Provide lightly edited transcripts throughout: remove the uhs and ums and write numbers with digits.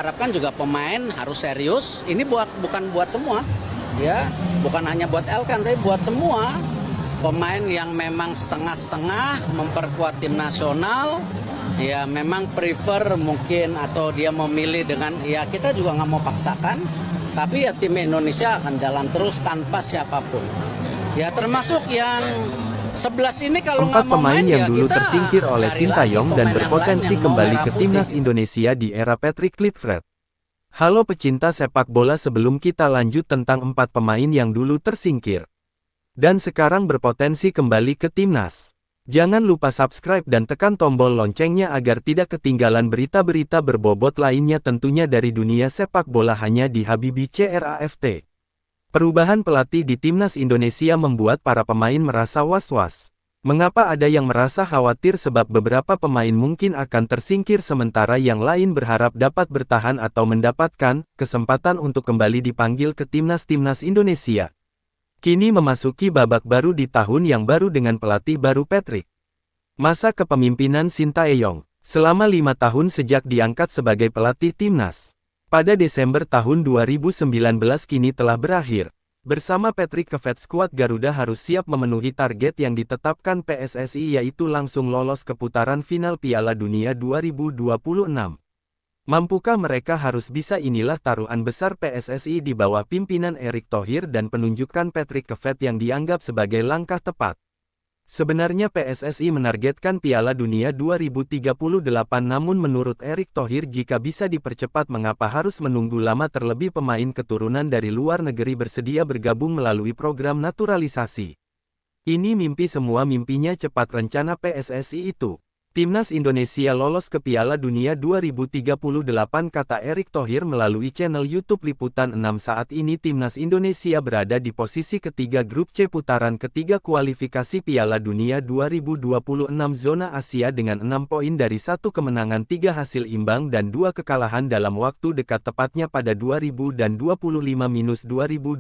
harapkan juga pemain harus serius. Ini bukan buat semua, ya, bukan hanya buat Elkan, tapi buat semua pemain yang memang setengah-setengah memperkuat tim nasional. Ya memang prefer mungkin atau dia memilih dengan ya kita juga nggak mau paksakan, tapi ya tim Indonesia akan jalan terus tanpa siapapun. Ya termasuk yang 11 ini kalau nggak mau Pemain main yang ya dulu kita tersingkir oleh cari Sintayong lagi dan pemain yang berpotensi lain yang mau kembali merah ke putih. timnas Indonesia di era Patrick Kluivert. Halo pecinta sepak bola, sebelum kita lanjut tentang 4 pemain yang dulu tersingkir dan sekarang berpotensi kembali ke timnas, jangan lupa subscribe dan tekan tombol loncengnya agar tidak ketinggalan berita-berita berbobot lainnya tentunya dari dunia sepak bola hanya di Habibi CRAFT. Perubahan pelatih di timnas Indonesia membuat para pemain merasa was-was. Mengapa ada yang merasa khawatir sebab beberapa pemain mungkin akan tersingkir sementara yang lain berharap dapat bertahan atau mendapatkan kesempatan untuk kembali dipanggil ke timnas Indonesia. Kini memasuki babak baru di tahun yang baru dengan pelatih baru Patrick. Masa kepemimpinan Sintayong selama 5 tahun sejak diangkat sebagai pelatih timnas pada Desember tahun 2019 kini telah berakhir. Bersama Patrick Kluivert, skuad Garuda harus siap memenuhi target yang ditetapkan PSSI, yaitu langsung lolos ke putaran final Piala Dunia 2026. Mampukah mereka? Harus bisa. Inilah taruhan besar PSSI di bawah pimpinan Erick Thohir dan penunjukan Patrick Kluivert yang dianggap sebagai langkah tepat. Sebenarnya PSSI menargetkan Piala Dunia 2038, namun menurut Erick Thohir jika bisa dipercepat mengapa harus menunggu lama, terlebih pemain keturunan dari luar negeri bersedia bergabung melalui program naturalisasi. Ini mimpi semua mimpinya cepat rencana PSSI itu. Timnas Indonesia lolos ke Piala Dunia 2038, kata Erick Thohir melalui channel YouTube Liputan 6. Saat ini Timnas Indonesia berada di posisi ketiga grup C putaran ketiga kualifikasi Piala Dunia 2026 zona Asia dengan 6 poin dari 1 kemenangan, 3 hasil imbang dan 2 kekalahan dalam waktu dekat, tepatnya pada 2025-2025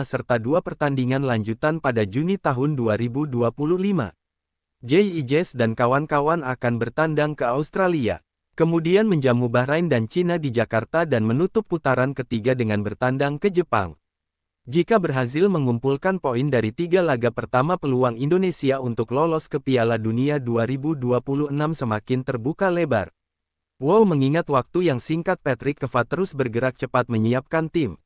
serta 2 pertandingan lanjutan pada Juni tahun 2025. JIJs dan kawan-kawan akan bertandang ke Australia, kemudian menjamu Bahrain dan Cina di Jakarta dan menutup putaran ketiga dengan bertandang ke Jepang. Jika berhasil mengumpulkan poin dari 3 laga pertama, peluang Indonesia untuk lolos ke Piala Dunia 2026 semakin terbuka lebar. Wow, mengingat waktu yang singkat, Patrick Kluivert terus bergerak cepat menyiapkan tim.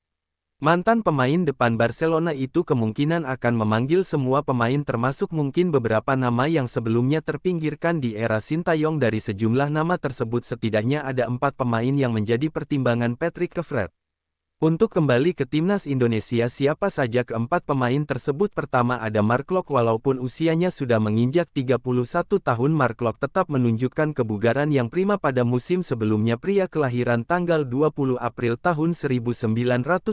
Mantan pemain depan Barcelona itu kemungkinan akan memanggil semua pemain, termasuk mungkin beberapa nama yang sebelumnya terpinggirkan di era Sintayong. Dari sejumlah nama tersebut setidaknya ada 4 pemain yang menjadi pertimbangan Patrick Kluivert untuk kembali ke timnas Indonesia. Siapa saja keempat pemain tersebut? Pertama ada Mark Klok. Walaupun usianya sudah menginjak 31 tahun, Mark Klok tetap menunjukkan kebugaran yang prima pada musim sebelumnya. Pria kelahiran tanggal 20 April tahun 1993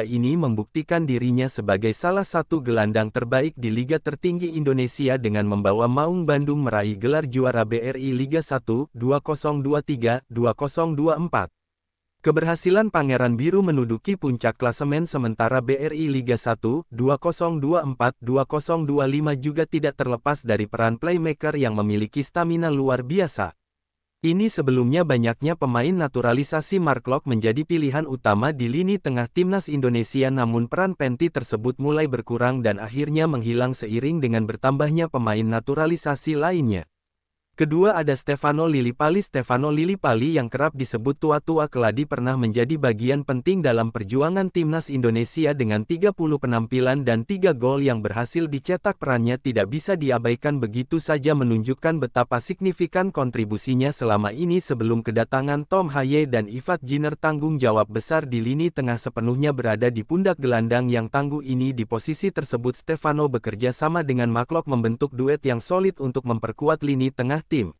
ini membuktikan dirinya sebagai salah satu gelandang terbaik di liga tertinggi Indonesia dengan membawa Maung Bandung meraih gelar juara BRI Liga 1 2023-2024. Keberhasilan Pangeran Biru menduduki puncak klasemen sementara BRI Liga 1 2024-2025 juga tidak terlepas dari peran playmaker yang memiliki stamina luar biasa. Ini sebelumnya banyaknya pemain naturalisasi. Mark Klok menjadi pilihan utama di lini tengah timnas Indonesia, namun peran Penty tersebut mulai berkurang dan akhirnya menghilang seiring dengan bertambahnya pemain naturalisasi lainnya. Kedua ada Stefano Lillipali. Stefano Lillipali yang kerap disebut tua-tua keladi pernah menjadi bagian penting dalam perjuangan timnas Indonesia dengan 30 penampilan dan 3 gol yang berhasil dicetak. Perannya tidak bisa diabaikan begitu saja, menunjukkan betapa signifikan kontribusinya selama ini. Sebelum kedatangan Tom Haye dan Ivat Giner, tanggung jawab besar di lini tengah sepenuhnya berada di pundak gelandang yang tangguh ini. Di posisi tersebut Stefano bekerja sama dengan Mark Klok membentuk duet yang solid untuk memperkuat lini tengah tim.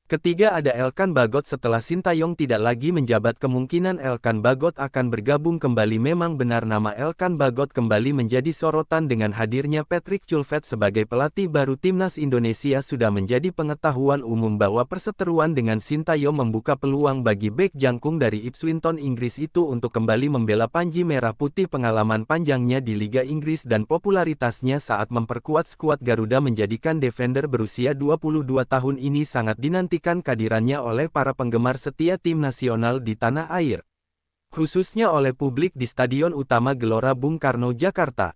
Ketiga ada Elkan Bagot. Setelah Sintayong tidak lagi menjabat, kemungkinan Elkan Bagot akan bergabung kembali. Memang benar nama Elkan Bagot kembali menjadi sorotan dengan hadirnya Patrick Kluivert sebagai pelatih baru timnas Indonesia. Sudah menjadi pengetahuan umum bahwa perseteruan dengan Sintayong membuka peluang bagi bek jangkung dari Ipswich Town Inggris itu untuk kembali membela Panji Merah Putih. Pengalaman panjangnya di Liga Inggris dan popularitasnya saat memperkuat skuad Garuda menjadikan defender berusia 22 tahun ini sangat dinanti dinantikan kehadirannya oleh para penggemar setia tim nasional di tanah air. Khususnya oleh publik di Stadion Utama Gelora Bung Karno, Jakarta.